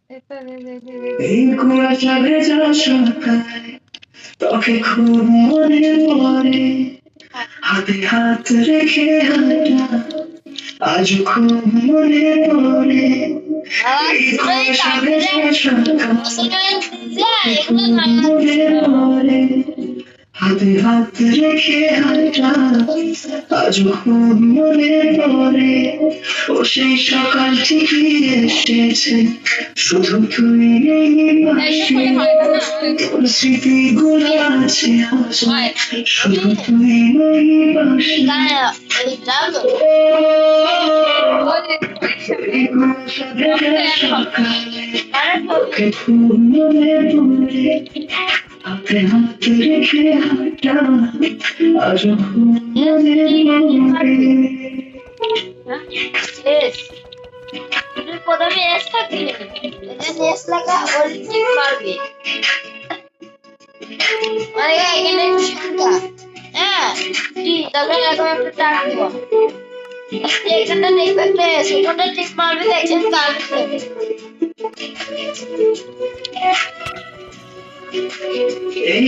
এই কুয়াশা ভেজা সকালে তোকে খুব মনে পড়ে, হাতে হাত রেখে হাঁটা আজ খুব মনে পড়ে। এই কুয়াশা ভেজা সকালে তোকে খুব মনে পড়ে, হাতে হাত রেখে হাঁটা আজ খুব মনে পড়ে। ও সেই সকাল ঠিকই এসেছে, শুধু তুই নেই পাশে, তোর স্মৃতিগুলো আছে আজ, শুধু তুই নেই পাশে। এই কুয়াশা ভেজা সকালে তোকে খুব মনে পড়ে, হাতে হাত রেখে হাঁটা আজ খুব মনে পড়ে। প্রথমে এস থাকবে, এস লাগা ওর ঠিক মারবে। এখানে সংখ্যা, হ্যাঁ তবে এখন একটা টাক দিব। এখানটা দেখবে প্লেস, ওখানটা ঠিক মারবে, দেখছেন কালকে এই